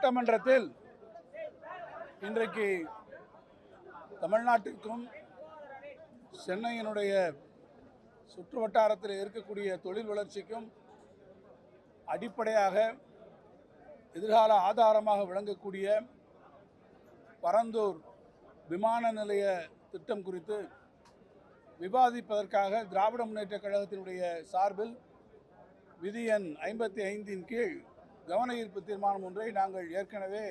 சட்டமன்றத்தில் இன்றைக்கு தமிழ்நாட்டிற்கும் சென்னையினுடைய சுற்று வட்டாரத்தில் இருக்கக்கூடிய தொழில் வளர்ச்சிக்கும் அடிப்படையாக எதிர்கால ஆதாரமாக விளங்கக்கூடிய பரந்தூர் விமான நிலைய திட்டம் குறித்து விவாதிப்பதற்காக திராவிட முன்னேற்றக் கழகத்தினுடைய சார்பில் விதி எண் 55 கீழ் கவன ஈர்ப்பு தீர்மானம் ஒன்றை நாங்கள் ஏற்கனவே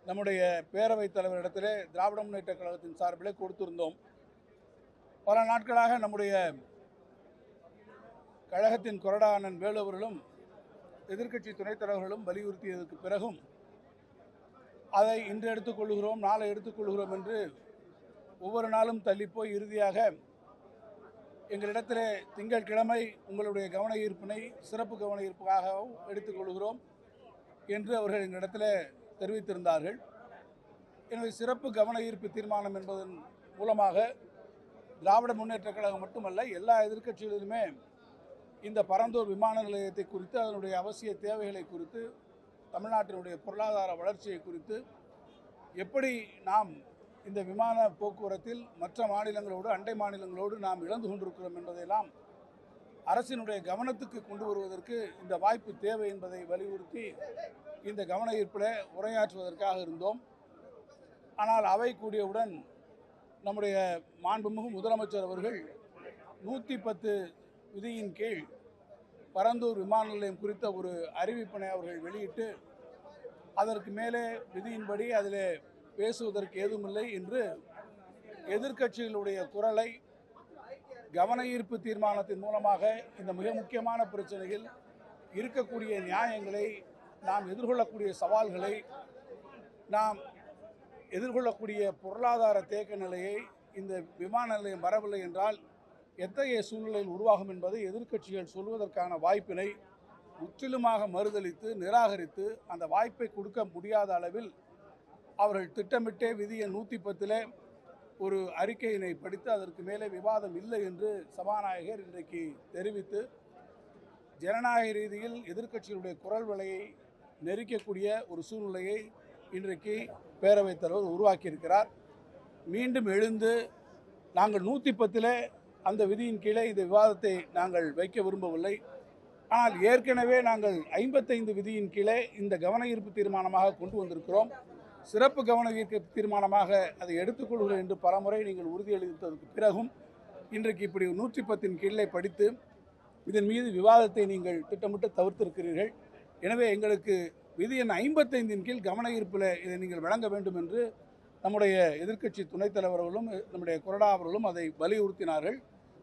நம்முடைய பேரவைத் தலைவரிடத்திலே திராவிட முன்னேற்றக் கழகத்தின் சார்பிலே கொடுத்திருந்தோம். பல நாட்களாக நம்முடைய கழகத்தின் கொறடா அண்ணன் வேலு அவர்களும் எதிர்க்கட்சி துணைத் தலைவர்களும் வலியுறுத்தியதற்கு பிறகும் அதை இன்று எடுத்துக்கொள்கிறோம், நாளை எடுத்துக்கொள்கிறோம் என்று ஒவ்வொரு நாளும் தள்ளிப்போய் இறுதியாக எங்களிடத்திலே திங்கட்கிழமை உங்களுடைய கவன ஈர்ப்பினை சிறப்பு கவன ஈர்ப்புக்காகவும் எடுத்துக்கொள்கிறோம் என்று அவர்கள் எங்களிடத்தில் தெரிவித்திருந்தார்கள். எனவே சிறப்பு கவன ஈர்ப்பு தீர்மானம் என்பதன் மூலமாக திராவிட முன்னேற்றக் கழகம் மட்டுமல்ல, எல்லா எதிர்க்கட்சிகளிலுமே இந்த பரந்தூர் விமான நிலையத்தை குறித்து, அதனுடைய அவசிய தேவைகளை குறித்து, தமிழ்நாட்டினுடைய பொருளாதார வளர்ச்சியை குறித்து, எப்படி நாம் இந்த விமான போக்குவரத்தில் மற்ற மாநிலங்களோடு, அண்டை மாநிலங்களோடு நாம் இழந்து கொண்டிருக்கிறோம் என்பதையெல்லாம் அரசினுடைய கவனத்துக்கு கொண்டு வருவதற்கு இந்த வாய்ப்பு தேவை என்பதை வலியுறுத்தி இந்த கவன ஈர்ப்பில் உரையாற்றுவதற்காக இருந்தோம். ஆனால் அவை கூடியவுடன் நம்முடைய மாண்புமிகு முதலமைச்சர் அவர்கள் 110 விதியின் கீழ் பரந்தூர் விமான நிலையம் குறித்த ஒரு அறிவிப்பினை அவர்கள் வெளியிட்டு, அதற்கு மேலே விதியின்படி அதில் பேசுவதற்கு ஏதுமில்லை என்று எதிர்க்கட்சிகளுடைய குரலை கவன ஈர்ப்பு தீர்மானத்தின் மூலமாக இந்த மிக முக்கியமான பிரச்சனையில் இருக்கக்கூடிய நியாயங்களை, நாம் எதிர்கொள்ளக்கூடிய சவால்களை, நாம் எதிர்கொள்ளக்கூடிய பொருளாதார தேக்க நிலையை, இந்த விமான நிலையம் வரவில்லை என்றால் எத்தகைய சூழ்நிலையில் உருவாகும் என்பதை எதிர்க்கட்சிகள் சொல்வதற்கான வாய்ப்பினை முற்றிலுமாக மறுதளித்து நிராகரித்து, அந்த வாய்ப்பை கொடுக்க முடியாத அளவில் அவர்கள் திட்டமிட்டே விதி எண் 110 ஒரு அறிக்கையினை படித்து அதற்கு மேலே விவாதம் இல்லை என்று சபாநாயகர் இன்றைக்கு தெரிவித்து, ஜனநாயக ரீதியில் எதிர்க்கட்சிகளுடைய குரல் வலையை நெரிக்கக்கூடிய ஒரு சூழ்நிலையை இன்றைக்கு பேரவைத் தலைவர் உருவாக்கியிருக்கிறார். மீண்டும் எழுந்து நாங்கள் 110 அந்த விதியின் கீழே இந்த விவாதத்தை நாங்கள் வைக்க விரும்பவில்லை, ஆனால் ஏற்கனவே நாங்கள் 55 விதியின் கீழே இந்த கவன ஈர்ப்பு தீர்மானமாக கொண்டு வந்திருக்கிறோம், சிறப்பு கவன ஈர்ப்பு தீர்மானமாக அதை எடுத்துக்கொள்கிறோம் என்று பலமுறை நீங்கள் உறுதியளித்ததற்கு பிறகும் இன்றைக்கு இப்படி 110 கீழே படித்து இதன் மீது விவாதத்தை நீங்கள் திட்டமிட்டு தவிர்த்திருக்கிறீர்கள். எனவே எங்களுக்கு விதி எண் 55 கீழ் கவன ஈர்ப்பில் இதை நீங்கள் வழங்க வேண்டும் என்று நம்முடைய எதிர்க்கட்சி துணைத் தலைவர்களும் நம்முடைய கொறடா அவர்களும் அதை வலியுறுத்தினார்கள்.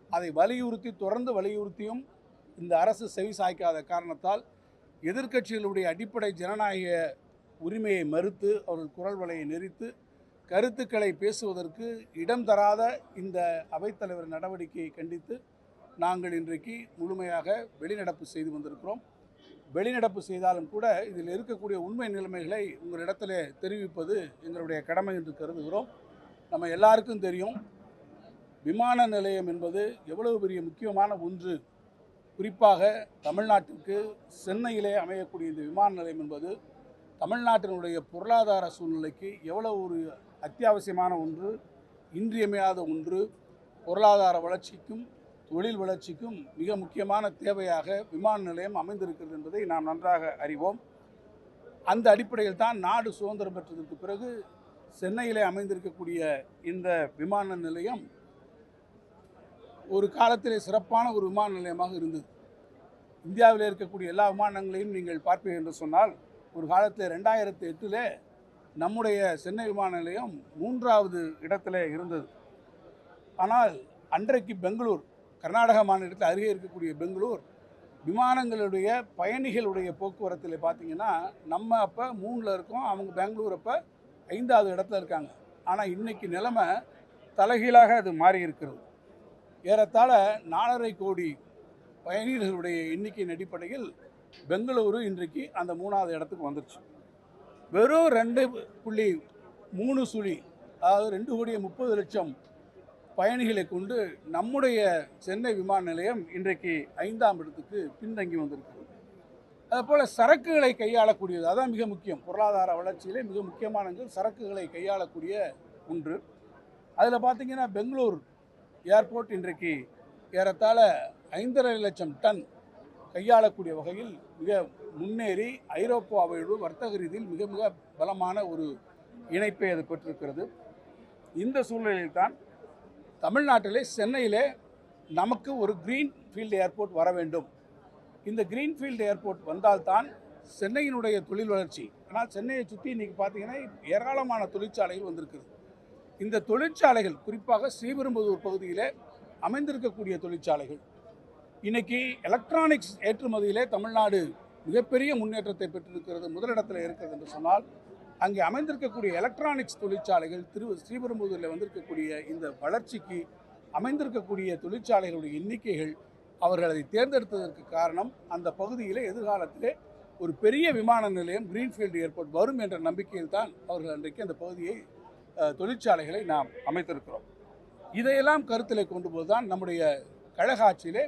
அதை வலியுறுத்தி தொடர்ந்து வலியுறுத்தியும் இந்த அரசு செவி சாய்க்காத காரணத்தால் எதிர்க்கட்சிகளுடைய அடிப்படை ஜனநாயக உரிமையை மறுத்து அவர்கள் குரல் வலையை நெரித்து கருத்துக்களை பேசுவதற்கு இடம் தராத இந்த அவைத்தலைவர் நடவடிக்கையை கண்டித்து நாங்கள் இன்றைக்கு முழுமையாக வெளிநடப்பு செய்து வந்திருக்கிறோம். வெளிநடப்பு செய்தாலும் கூட இதில் இருக்கக்கூடிய உண்மை நிலைமைகளை உங்களிடத்தில் தெரிவிப்பது எங்களுடைய கடமை என்று கருதுகிறோம். நம்ம எல்லாருக்கும் தெரியும், விமான நிலையம் என்பது எவ்வளவு பெரிய முக்கியமான ஒன்று. குறிப்பாக தமிழ்நாட்டிற்கு சென்னையிலே அமையக்கூடிய இந்த விமான நிலையம் என்பது தமிழ்நாட்டினுடைய பொருளாதார சூழ்நிலைக்கு எவ்வளவு ஒரு அத்தியாவசியமான ஒன்று, இன்றியமையாத ஒன்று. பொருளாதார வளர்ச்சிக்கும் தொழில் வளர்ச்சிக்கும் மிக முக்கியமான தேவையாக விமான நிலையம் அமைந்திருக்கிறது என்பதை நாம் நன்றாக அறிவோம். அந்த அடிப்படையில் தான் நாடு சுதந்திரம் பெற்றதற்கு பிறகு சென்னையிலே அமைந்திருக்கக்கூடிய இந்த விமான நிலையம் ஒரு காலத்திலே சிறப்பான ஒரு விமான நிலையமாக இருந்தது. இந்தியாவில் இருக்கக்கூடிய எல்லா விமானங்களையும் நீங்கள் பார்ப்பீர்கள் என்று சொன்னால், ஒரு காலத்தில் 2008 நம்முடைய சென்னை விமான நிலையம் 3வது இடத்துல இருந்தது. ஆனால் அன்றைக்கு பெங்களூர், கர்நாடக மாநிலத்தில் அருகே இருக்கக்கூடிய பெங்களூர் விமானங்களுடைய பயணிகளுடைய போக்குவரத்தில் பார்த்திங்கன்னா நம்ம அப்போ 3ல் இருக்கோம், அவங்க பெங்களூர் அப்போ 5வது இடத்துல இருக்காங்க. ஆனால் இன்றைக்கி நிலைமை தலைகீழாக அது மாறி இருக்கிறது. ஏறத்தாழ 4.5 கோடி பயணிகளுடைய எண்ணிக்கையின் அடிப்படையில் பெங்களூரு இன்றைக்கு அந்த 3வது இடத்துக்கு வந்துருச்சு. வெறும் 2.3 அதாவது 2,30,00,000 பயணிகளை கொண்டு நம்முடைய சென்னை விமான நிலையம் இன்றைக்கு 5ஆம் இடத்துக்கு பின்தங்கி வந்திருக்கிறது. அதுபோல் சரக்குகளை கையாளக்கூடியது, அதான் மிக முக்கியம். பொருளாதார வளர்ச்சியிலே மிக முக்கியமானது சரக்குகளை கையாளக்கூடிய ஒன்று. அதில் பார்த்தீங்கன்னா பெங்களூர் ஏர்போர்ட் இன்றைக்கு ஏறத்தாழ 5.5 லட்சம் டன் கையாளக்கூடிய வகையில் மிக முன்னேறி ஐரோப்பாவோடு வர்த்தக ரீதியில் மிக மிக பலமான ஒரு இணைப்பை அது பெற்றிருக்கிறது. இந்த சூழ்நிலையில் தான் தமிழ்நாட்டிலே சென்னையிலே நமக்கு ஒரு கிரீன்ஃபீல்டு ஏர்போர்ட் வர வேண்டும். இந்த கிரீன்ஃபீல்டு ஏர்போர்ட் வந்தால்தான் சென்னையினுடைய தொழில் வளர்ச்சி, ஆனால் சென்னையை சுற்றி இன்றைக்கி பார்த்தீங்கன்னா ஏராளமான தொழிற்சாலைகள் வந்திருக்குது. இந்த தொழிற்சாலைகள் குறிப்பாக ஸ்ரீபெரும்புதூர் பகுதியில் அமைந்திருக்கக்கூடிய தொழிற்சாலைகள் இன்றைக்கி எலக்ட்ரானிக்ஸ் ஏற்றுமதியிலே தமிழ்நாடு மிகப்பெரிய முன்னேற்றத்தை பெற்றிருக்கிறது, முதலிடத்தில் இருக்கிறது என்று சொன்னால் அங்கே அமைந்திருக்கக்கூடிய எலக்ட்ரானிக்ஸ் தொழிற்சாலைகள் ஸ்ரீபெரும்புதூரில் வந்திருக்கக்கூடிய இந்த வளர்ச்சிக்கு அமைந்திருக்கக்கூடிய தொழிற்சாலைகளுடைய எண்ணிக்கைகள் அவர்கள் அதை தேர்ந்தெடுத்ததற்கு காரணம் அந்த பகுதியில் எதிர்காலத்திலே ஒரு பெரிய விமான நிலையம் கிரீன்ஃபீல்டு ஏர்போர்ட் வரும் என்ற நம்பிக்கையில் தான் அவர்கள் அன்றைக்கு அந்த பகுதியை தொழிற்சாலைகளை நாம் அமைத்திருக்கிறோம். இதையெல்லாம் கருத்தில் கொண்டு போதுதான் நம்முடைய கழக ஆட்சியிலே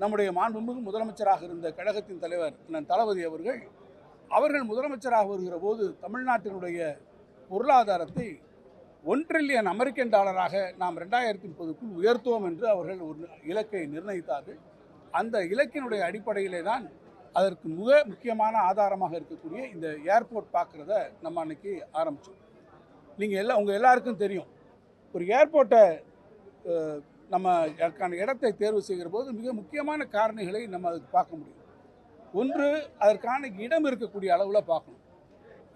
நம்முடைய மாண்புமிகு முதலமைச்சராக இருந்த கழகத்தின் தலைவர் தளபதி அவர்கள் முதலமைச்சராக வருகிற போது தமிழ்நாட்டினுடைய பொருளாதாரத்தை $1 டிரில்லியன் அமெரிக்கன் டாலராக நாம் 2030க்குள் உயர்த்துவோம் என்று அவர்கள் ஒரு இலக்கை நிர்ணயித்தார்கள். அந்த இலக்கினுடைய அடிப்படையிலே தான் அதற்கு மிக முக்கியமான ஆதாரமாக இருக்கக்கூடிய இந்த ஏர்போர்ட் பார்க்குறத நம்ம அன்றைக்கி ஆரம்பித்தோம். நீங்கள் உங்கள் எல்லாருக்கும் தெரியும், ஒரு ஏர்போர்ட்டை நம்ம அதற்கான இடத்தை தேர்வு செய்கிற போது மிக முக்கியமான காரணிகளை நம்ம அதுக்கு பார்க்க முடியும். ஒன்று, அதற்கான இடம் இருக்கக்கூடிய அளவில் பார்க்கணும்.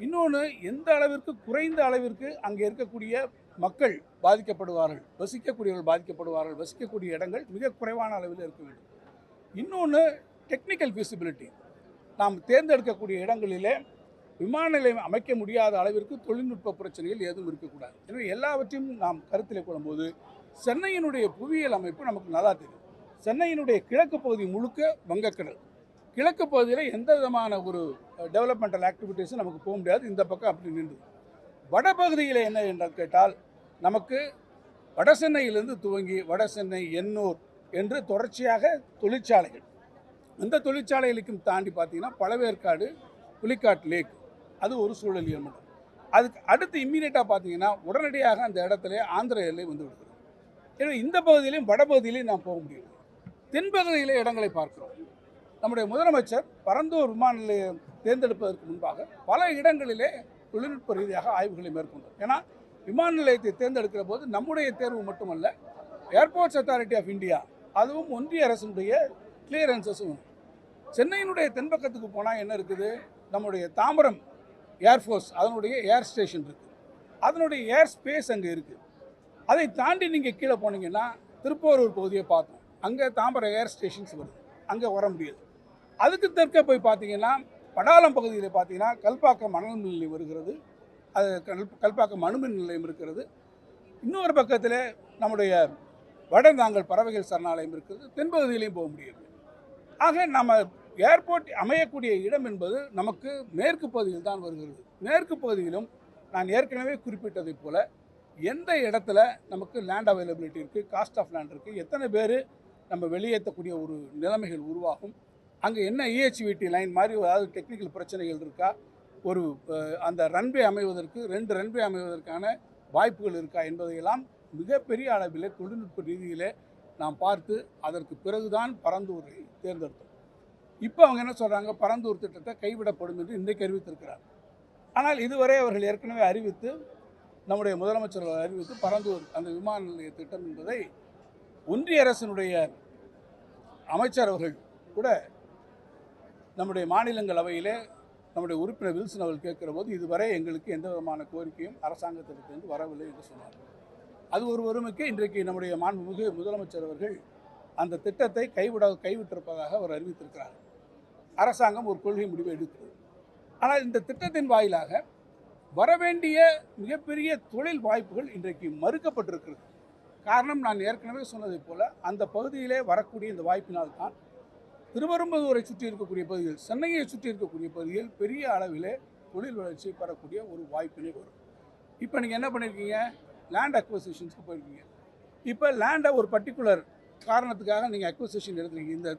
இன்னொன்று, எந்த அளவிற்கு குறைந்த அளவிற்கு அங்கே இருக்கக்கூடிய மக்கள் பாதிக்கப்படுவார்கள், வசிக்கக்கூடியவர்கள் பாதிக்கப்படுவார்கள், வசிக்கக்கூடிய இடங்கள் மிக குறைவான அளவில் இருக்க வேண்டும். இன்னொன்று, டெக்னிக்கல் ஃபீசிபிலிட்டி, நாம் தேர்ந்தெடுக்கக்கூடிய இடங்களிலே விமான நிலையம் அமைக்க முடியாத அளவிற்கு தொழில்நுட்ப பிரச்சனைகள் எதுவும் இருக்கக்கூடாது. எனவே எல்லாவற்றையும் நாம் கருத்தில் கொள்ளும்போது சென்னையினுடைய புவியியல் அமைப்பு நமக்கு நல்லா தெரியும். சென்னையினுடைய கிழக்கு பகுதி முழுக்க வங்கக்கடல், கிழக்கு பகுதியில் எந்த விதமான ஒரு டெவலப்மெண்டல் ஆக்டிவிட்டீஸும் நமக்கு போக முடியாது. இந்த பக்கம் அப்படி நின்று வடபகுதியில் என்ன என்று கேட்டால் நமக்கு வட சென்னையிலிருந்து துவங்கி வட சென்னை, எண்ணூர் என்று தொடர்ச்சியாக தொழிற்சாலைகள், அந்த தொழிற்சாலைகளுக்கும் தாண்டி பார்த்தீங்கன்னா பழவேற்காடு, புலிக்காட் லேக், அது ஒரு சூழல் ஏற்படும். அதுக்கு அடுத்து இம்மீடியட்டாக பார்த்தீங்கன்னா உடனடியாக அந்த இடத்துல ஆந்திர எல்லை வந்து விடுகிறது. எனவே இந்த பகுதியிலையும் வடபகுதியிலையும் நாம் போக முடியும். தென்பகுதியிலே இடங்களை பார்க்கிறோம். நம்முடைய முதலமைச்சர் பரந்தூர் விமான நிலையம் தேர்ந்தெடுப்பதற்கு முன்பாக பல இடங்களிலே தொழில்நுட்ப ரீதியாக ஆய்வுகளை மேற்கொண்டார். ஏன்னா விமான நிலையத்தை தேர்ந்தெடுக்கிற போது நம்முடைய தேர்வு மட்டுமல்ல, ஏர்போர்ட்ஸ் அத்தாரிட்டி ஆஃப் இந்தியா, அதுவும் ஒன்றிய அரசுடைய கிளியரன்சஸும். சென்னையினுடைய தென்பக்கத்துக்கு போனால் என்ன இருக்குது, நம்முடைய தாம்பரம் ஏர்ஃபோர்ஸ் அதனுடைய ஏர் ஸ்டேஷன் இருக்குது, அதனுடைய ஏர் ஸ்பேஸ் அங்கே இருக்குது. அதை தாண்டி நீங்கள் கீழே போனீங்கன்னா திருப்போரூர் பகுதியை பார்த்தோம், அங்கே தாம்பரம் ஏர் ஸ்டேஷன்ஸ் வருது, அங்கே வர முடியாது. அதுக்கு தெற்க போய் பார்த்தீங்கன்னா படாலம் பகுதியில் பார்த்தீங்கன்னா கல்பாக்கம் அனல் மின் நிலையம் வருகிறது, அது கல்பாக்கம் அணுமின் நிலையம் இருக்கிறது. இன்னொரு பக்கத்தில் நம்முடைய வடநாங்கல் பறவைகள் சரணாலயம் இருக்கிறது. தென்பகுதியிலையும் போக முடியாது. ஆக நம்ம ஏர்போர்ட் அமையக்கூடிய இடம் என்பது நமக்கு மேற்கு பகுதியில் தான் வருகிறது. மேற்கு பகுதியிலும் நான் ஏற்கனவே குறிப்பிட்டதை போல எந்த இடத்துல நமக்கு லேண்ட் அவைலபிலிட்டி இருக்குது, காஸ்ட் ஆஃப் லேண்ட் இருக்குது, எத்தனை பேர் நம்ம வெளியேற்றக்கூடிய ஒரு நிலைமைகள் உருவாகும், அங்கே என்ன இஹெச்விடி லைன் மாதிரி ஏதாவது டெக்னிக்கல் பிரச்சனைகள் இருக்கா, ஒரு அந்த ரன்வே அமைவதற்கு 2 ரன்வே அமைவதற்கான வாய்ப்புகள் இருக்கா என்பதையெல்லாம் மிகப்பெரிய அளவில் தொழில்நுட்ப ரீதியிலே நாம் பார்த்து அதற்கு பிறகுதான் பரந்தூரை தேர்ந்தெடுத்தோம். இப்போ அவங்க என்ன சொல்கிறாங்க, பரந்தூர் திட்டத்தை கைவிடப்படும் என்று இன்றைக்கு அறிவித்திருக்கிறார். ஆனால் இதுவரை அவர்கள் ஏற்கனவே அறிவித்து, நம்முடைய முதலமைச்சர்கள் அறிவித்து பரந்தூர் அந்த விமான நிலைய திட்டம் என்பதை ஒன்றிய அரசினுடைய அமைச்சர் அவர்கள் கூட நம்முடைய மாநிலங்களவையிலே நம்முடைய உறுப்பினர் வில்சன் அவர்கள் கேட்கிற போது இதுவரை எங்களுக்கு எந்த விதமான கோரிக்கையும் அரசாங்கத்திலிருந்து வரவில்லை என்று சொன்னார். அது ஒரு ஒருமைக்கு இன்றைக்கு நம்முடைய மாண்புமிகு முதலமைச்சர் அவர்கள் அந்த திட்டத்தை கைவிட்டிருப்பதாக அவர் அறிவித்திருக்கிறார். அரசாங்கம் ஒரு கொள்கை முடிவை எடுக்கிறது. ஆனால் இந்த திட்டத்தின் வாயிலாக வரவேண்டிய மிகப்பெரிய தொழில் வாய்ப்புகள் இன்றைக்கு மறுக்கப்பட்டிருக்கிறது. காரணம், நான் ஏற்கனவே சொன்னதை போல அந்த பகுதியிலே வரக்கூடிய இந்த வாய்ப்பினால்தான் திருவெரும்புதூரை சுற்றி இருக்கக்கூடிய பகுதிகள், சென்னையை சுற்றி இருக்கக்கூடிய பகுதிகள் பெரிய அளவிலே தொழில் வளர்ச்சி பெறக்கூடிய ஒரு வாய்ப்பினை வரும். இப்போ நீங்கள் என்ன பண்ணியிருக்கீங்க, லேண்ட் அக்வசிஷன்ஸ்க்கு போயிருக்கீங்க. இப்போ லேண்டை ஒரு பர்டிகுலர் காரணத்துக்காக நீங்கள் அக்வசிஷன் எடுத்துருக்கீங்க. இந்த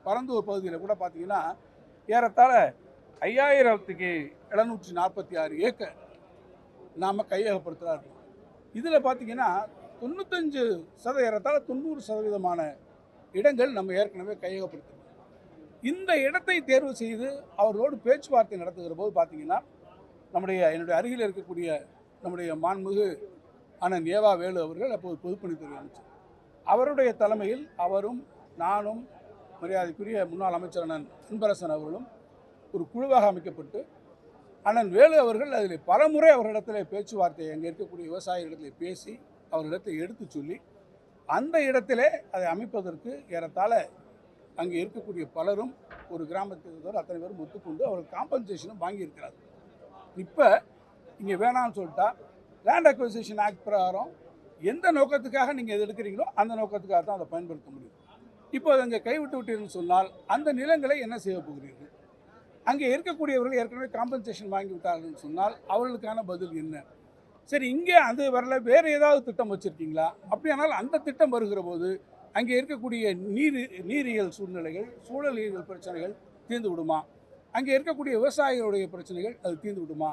பரந்தூர் பகுதியில் கூட பார்த்தீங்கன்னா ஏறத்தாழ 5746 ஏக்கர் நாம் கையகப்படுத்துகிறாரு. இதில் பார்த்தீங்கன்னா 95% ஏறத்தாழ 90% இடங்கள் நம்ம ஏற்கனவே கையகப்படுத்துகிறோம். இந்த இடத்தை தேர்வு செய்து அவர்களோடு பேச்சுவார்த்தை நடத்துகிற போது பார்த்தீங்கன்னா என்னுடைய அருகில் இருக்கக்கூடிய நம்முடைய மாண்புமிகு அண்ணன் ஏவா வேலு அவர்கள் அப்போது பொதுப்பணித்துறை அமைச்சர், அவருடைய தலைமையில் அவரும் நானும் மரியாதைக்குரிய முன்னாள் அமைச்சர் அண்ணன் அன்பரசன் அவர்களும் ஒரு குழுவாக அமைக்கப்பட்டு அண்ணன் வேலு அவர்கள் அதில் பலமுறை அவர்களிடத்தில் பேச்சுவார்த்தை அங்கே இருக்கக்கூடிய விவசாயிகளிடத்தில் பேசி அவர்களிடத்தை எடுத்து சொல்லி அந்த இடத்திலே அதை அமைப்பதற்கு ஏறத்தாழ அங்கே இருக்கக்கூடிய பலரும் ஒரு கிராமத்தில் அத்தனை பேரும் ஒத்துக்கொண்டு அவர்கள் காம்பன்சேஷனும் வாங்கியிருக்கிறார். இப்போ இங்கே வேணாம்னு சொல்லிட்டா லேண்ட் அக்விசிஷன் ஆக்ட் பிரகாரம் எந்த நோக்கத்துக்காக நீங்கள் எது எடுக்கிறீங்களோ அந்த நோக்கத்துக்காக தான் அதை பயன்படுத்த முடியும். இப்போ அதை அங்கே கைவிட்டு விட்டீர்கள்னு சொன்னால் அந்த நிலங்களை என்ன செய்ய போகிறீர்கள்? அங்கே இருக்கக்கூடியவர்கள் ஏற்கனவே காம்பன்சேஷன் வாங்கி விட்டார்கள்னு சொன்னால் அவர்களுக்கான பதில் என்ன? சரி, இங்கே அது வரல, வேறு ஏதாவது திட்டம் வச்சுருக்கீங்களா? அப்படியானால் அந்த திட்டம் வருகிற போது அங்கே இருக்கக்கூடிய நீரியல் சூழ்நிலைகள், சூழலியல் பிரச்சனைகள் தீர்ந்து விடுமா? அங்கே இருக்கக்கூடிய விவசாயிகளுடைய பிரச்சனைகள் அது தீர்ந்து விடுமா?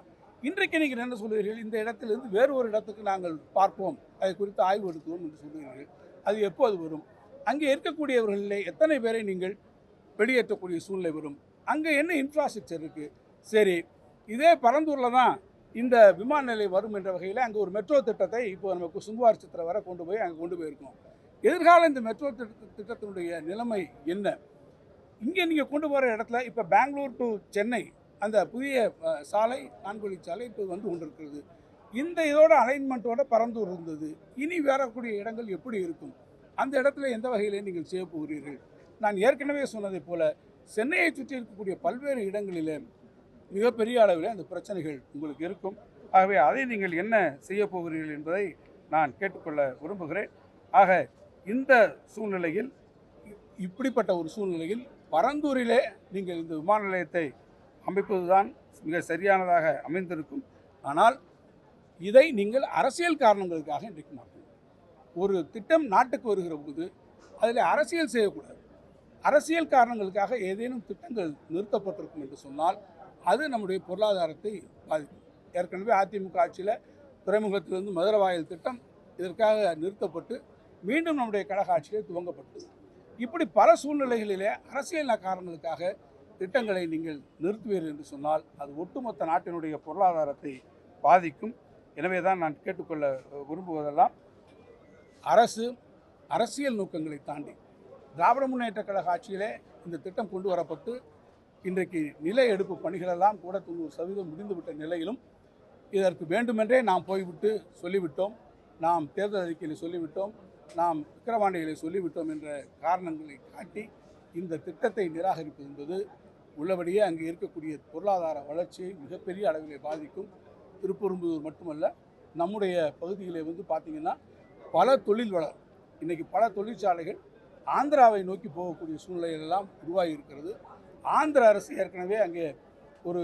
இன்றைக்கு நீங்கள் என்ன சொல்லுவீர்கள்? இந்த இடத்திலிருந்து வேறு ஒரு இடத்துக்கு நாங்கள் பார்ப்போம், அதை குறித்து ஆய்வு எடுத்துவோம் என்று சொல்லுவீர்கள். அது எப்போது வரும்? அங்கே இருக்கக்கூடியவர்களில் எத்தனை பேரை நீங்கள் வெளியேற்றக்கூடிய சூழ்நிலை வரும்? அங்கே என்ன இன்ஃப்ராஸ்ட்ரக்சர் இருக்குது? சரி, இதே பரந்தூரில் தான் இந்த விமான நிலையம் வரும் என்ற வகையில் அங்கே ஒரு மெட்ரோ திட்டத்தை இப்போ நமக்கு சுங்குவார் சித்திரை வரை கொண்டு போயிருக்கோம். எதிர்கால இந்த மெட்ரோ திட்டத்தினுடைய நிலைமை என்ன? இங்கே நீங்கள் கொண்டு போகிற இடத்துல இப்போ பெங்களூர் டு சென்னை அந்த புதிய சாலை, 4 வழிச்சாலை இப்போ வந்து கொண்டிருக்கிறது. இந்த இதோட அலைன்மெண்ட்டோட பரந்தூர் இருந்தது. இனி வரக்கூடிய இடங்கள் எப்படி இருக்கும்? அந்த இடத்துல எந்த வகையிலே நீங்கள் செய்ய போகிறீர்கள்? நான் ஏற்கனவே சொன்னதை போல சென்னையை சுற்றி இருக்கக்கூடிய பல்வேறு இடங்களில் மிகப்பெரிய அளவில் அந்த பிரச்சனைகள் உங்களுக்கு இருக்கும். ஆகவே அதை நீங்கள் என்ன செய்ய போகிறீர்கள் என்பதை நான் கேட்டுக்கொள்ள விரும்புகிறேன். ஆக இந்த சூழ்நிலையில், இப்படிப்பட்ட ஒரு சூழ்நிலையில் பரந்தூரிலே நீங்கள் இந்த விமான நிலையத்தை அமைப்பதுதான் மிக சரியானதாக அமைந்திருக்கும். ஆனால் இதை நீங்கள் அரசியல் காரணங்களுக்காக இன்றைக்கு மாற்றணும். ஒரு திட்டம் நாட்டுக்கு வருகிற போது அதில் அரசியல் செய்யக்கூடாது. அரசியல் காரணங்களுக்காக ஏதேனும் திட்டங்கள் நிறுத்தப்பட்டிருக்கும் என்று சொன்னால் அது நம்முடைய பொருளாதாரத்தை பாதிக்கும். ஏற்கனவே அதிமுக ஆட்சியில் துறைமுகத்திலிருந்து மதுரை வாயில் திட்டம் இதற்காக நிறுத்தப்பட்டு மீண்டும் நம்முடைய கழக ஆட்சியிலே துவங்கப்பட்டது. இப்படி பல சூழ்நிலைகளிலே அரசியல் காரணங்களுக்காக திட்டங்களை நீங்கள் நிறுத்துவீர்கள் என்று சொன்னால் அது ஒட்டுமொத்த நாட்டினுடைய பொருளாதாரத்தை பாதிக்கும். எனவே தான் நான் கேட்டுக்கொள்ள விரும்புவதெல்லாம், அரசியல் நோக்கங்களை தாண்டி திராவிட முன்னேற்ற கழக ஆட்சியிலே இந்த திட்டம் கொண்டு வரப்பட்டு இன்றைக்கு நில எடுப்பு பணிகளெல்லாம் கூட 90% முடிந்துவிட்ட நிலையிலும் இதற்கு வேண்டுமென்றே நாம் போய்விட்டு சொல்லிவிட்டோம், நாம் தேர்தல் அறிக்கையில் சொல்லிவிட்டோம், நாம் விக்கிரவாண்டிகளை சொல்லிவிட்டோம் என்ற காரணங்களை காட்டி இந்த திட்டத்தை நிராகரிப்பது என்பது உள்ளபடியே அங்கே இருக்கக்கூடிய பொருளாதார வளர்ச்சியை மிகப்பெரிய அளவிலே பாதிக்கும். திருப்பெரும்புதூர் மட்டுமல்ல, நம்முடைய பகுதியிலே பார்த்திங்கன்னா பல தொழில் வளம், இன்றைக்கி பல தொழிற்சாலைகள் ஆந்திராவை நோக்கி போகக்கூடிய சூழ்நிலையெல்லாம் உருவாகி இருக்கிறது. ஆந்திர அரசு ஏற்கனவே அங்கே ஒரு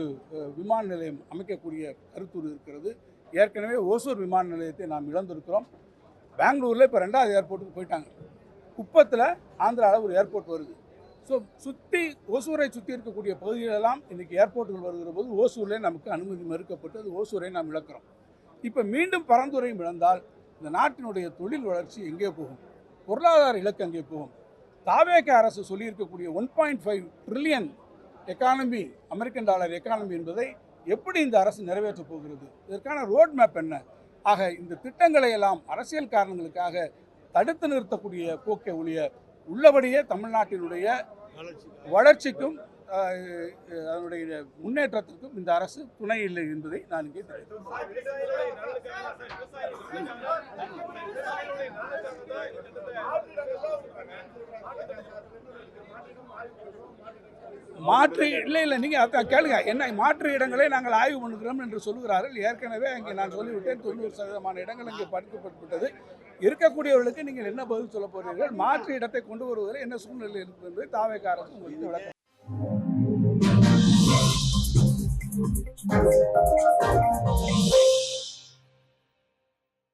விமான நிலையம் அமைக்கக்கூடிய கருத்துரு இருக்கிறது. ஏற்கனவே ஓசூர் விமான நிலையத்தை நாம் இழந்திருக்கிறோம். பெங்களூரில் இப்போ 2வது ஏர்போர்ட்டுக்கு போயிட்டாங்க. குப்பத்தில் ஆந்திராவில் ஒரு ஏர்போர்ட் வருது. ஸோ ஓசூரை சுற்றி இருக்கக்கூடிய பகுதிகளெல்லாம் இன்றைக்கி ஏர்போர்ட்டுகள் வருகிற போது ஓசூரிலே நமக்கு அனுமதி மறுக்கப்பட்டு அது ஓசூரை நாம் இழக்கிறோம். இப்போ மீண்டும் பரந்துரையும் இழந்தால் இந்த நாட்டினுடைய தொழில் வளர்ச்சி எங்கே போகும்? பொருளாதார இலக்கு அங்கே போகும். தாவேக அரசு சொல்லியிருக்கக்கூடிய 1.5 trillion economy, American dollar economy என்பதை எப்படி இந்த அரசு நிறைவேற்றப் போகிறது? இதற்கான ரோட் மேப் என்ன? ஆக இந்த திட்டங்களை எல்லாம் அரசியல் காரணங்களுக்காக தடுத்து நிறுத்தக்கூடிய போக்கை ஒழிய உள்ளபடியே தமிழ்நாட்டினுடைய வளர்ச்சிக்கும் அதனுடைய முன்னேற்றத்திற்கும் இந்த அரசு துணை இல்லை என்பதை நான் இங்கே தெரிவித்தேன். மாற்று இல்லை நீங்கள் கேளுங்க, என்ன மாற்று இடங்களை நாங்கள் ஆய்வு பண்ணுகிறோம் என்று சொல்கிறார்கள். ஏற்கனவே அங்கே நான் சொல்லிவிட்டேன், 90% இடங்கள் அங்கே பறிக்கப்பட்டுவிட்டது. இருக்கக்கூடியவர்களுக்கு நீங்கள் என்ன பதில் சொல்ல போகிறீர்கள்? மாற்று இடத்தை கொண்டு வருவதில் என்ன சூழ்நிலை இருக்குது என்பதை தாவேக அரசு உங்களுக்கு விளக்கம்.